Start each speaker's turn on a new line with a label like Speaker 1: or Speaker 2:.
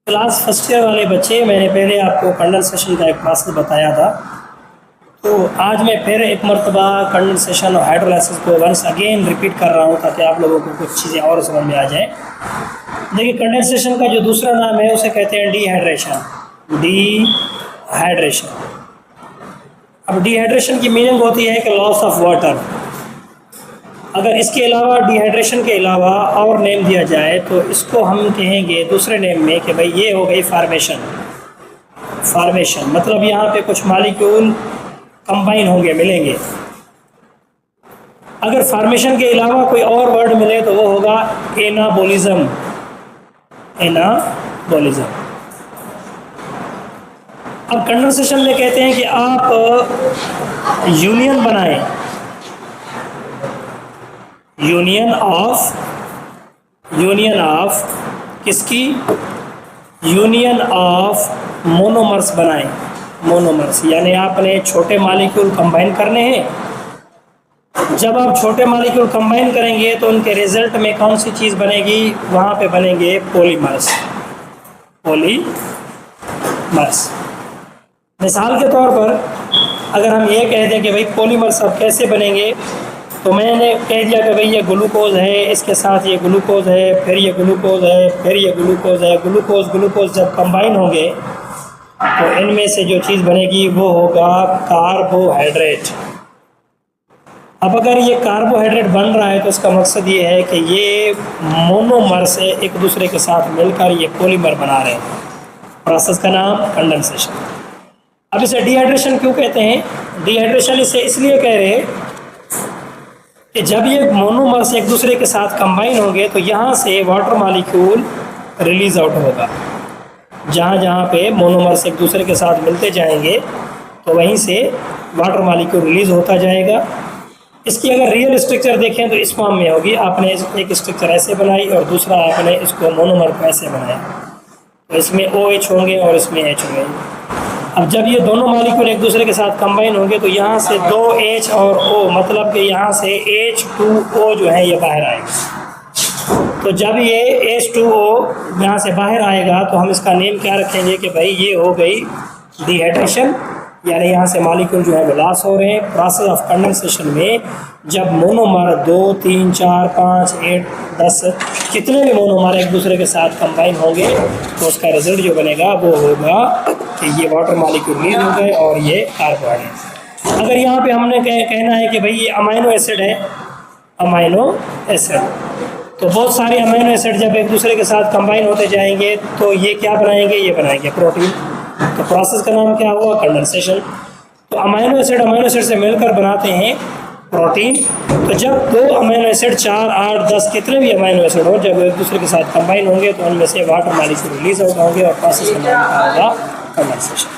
Speaker 1: Class first year वाले बच्चे, मैंने पहले आपको कंडेंसेशन का एक प्रोसेस बताया था। तो आज मैं फिर एक मरतबा कंडेंसेशन और हाइड्रोलाइसिस को वंस अगेन रिपीट कर रहा हूँ ताकि आप लोगों को कुछ चीज़ें और समझ में आ जाए। देखिए, कंडेंसेशन का जो दूसरा नाम है उसे कहते हैं डिहाइड्रेशन। डिहाइड्रेशन। अब डिहाइड्रेशन की मीनिंग होती है कि लॉस ऑफ वाटर। अगर इसके अलावा डिहाइड्रेशन के अलावा और नेम दिया जाए तो इसको हम कहेंगे दूसरे नेम में कि भाई ये हो गई फार्मेशन। फार्मेशन मतलब यहाँ पे कुछ मालिक्यूल कंबाइन होंगे, मिलेंगे। अगर फार्मेशन के अलावा कोई और वर्ड मिले तो वो होगा एनाबोलिज्म। एनाबोलिज्म। अब कंडेंसेशन में कहते हैं कि आप यूनियन बनाएं, यूनियन ऑफ किसकी? यूनियन ऑफ मोनोमर्स बनाएं। मोनोमर्स यानी आपने छोटे मॉलिक्यूल कंबाइन करने हैं। जब आप छोटे मॉलिक्यूल कंबाइन करेंगे तो उनके रिजल्ट में कौन सी चीज़ बनेगी? वहाँ पे बनेंगे पॉलीमर्स। पॉलीमर्स। मिसाल के तौर पर अगर हम ये कह दें कि भाई पॉलीमर्स अब कैसे बनेंगे, तो मैंने कह दिया कि भाई ये ग्लूकोज है, इसके साथ ये ग्लूकोज है, फिर ये ग्लूकोज है, फिर ये ग्लूकोज है। ग्लूकोज जब कंबाइन होंगे तो इनमें से जो चीज़ बनेगी वो होगा कार्बोहाइड्रेट। अब अगर ये कार्बोहाइड्रेट बन रहा है तो इसका मकसद ये है कि ये मोनोमर से एक दूसरे के साथ मिलकर ये पॉलीमर बना रहे हैं। प्रोसेस का नाम कंडेंसेशन। अब इसे डिहाइड्रेशन क्यों कहते हैं? डिहाइड्रेशन इसे इसलिए कह रहे हैं कि जब ये मोनोमर्स एक दूसरे के साथ कंबाइन होंगे तो यहाँ से वाटर मॉलिक्यूल रिलीज आउट होगा। जहाँ जहाँ पे मोनोमर्स एक दूसरे के साथ मिलते जाएंगे तो वहीं से वाटर मॉलिक्यूल रिलीज होता जाएगा। इसकी अगर रियल स्ट्रक्चर देखें तो इस फॉर्म में होगी। आपने एक स्ट्रक्चर ऐसे बनाई और दूसरा आपने इसको मोनोमर को ऐसे बनाया, तो इसमें OH होंगे और इसमें H होंगे। अब जब ये दोनों मॉलिक्यूल एक दूसरे के साथ कंबाइन होंगे तो यहाँ से 2H और O, मतलब कि यहाँ से H2O जो है ये बाहर आएगा। तो जब ये H2O यहाँ से बाहर आएगा तो हम इसका नेम क्या रखेंगे कि भाई ये हो गई डिहाइड्रेशन, यानी यहाँ से मॉलिक्यूल जो है वो लॉस हो रहे हैं। प्रोसेस ऑफ कंडेंसेशन में जब मोनोमर 2, 3, 4, 5, 8, 10 कितने भी मोनोमर एक दूसरे के साथ कंबाइन होंगे तो उसका रिजल्ट जो बनेगा वो होगा कि ये वाटर मॉलिक्यूल रिलीज हो गए और ये कार्बोहाइड्रेट। अगर यहाँ पे हमने कहना है कि भाई ये अमाइनो एसिड है, अमाइनो एसिड, तो बहुत सारे अमाइनो एसिड जब एक दूसरे के साथ कंबाइन होते जाएंगे तो ये क्या बनाएंगे? ये बनाएंगे प्रोटीन। तो प्रोसेस का नाम क्या हुआ? कंडेंसेशन। तो अमाइनो एसिड से मिलकर बनाते हैं प्रोटीन। तो जब दो अमाइनो एसिड 4, 8, 10 कितने भी अमाइनो एसिड हो, जब एक दूसरे के साथ कंबाइन होंगे तो उनमें से वाटर मॉलिक्यूल रिलीज आउट होंगे और प्रोसेस का नाम क्या होगा? कंडेंसेशन।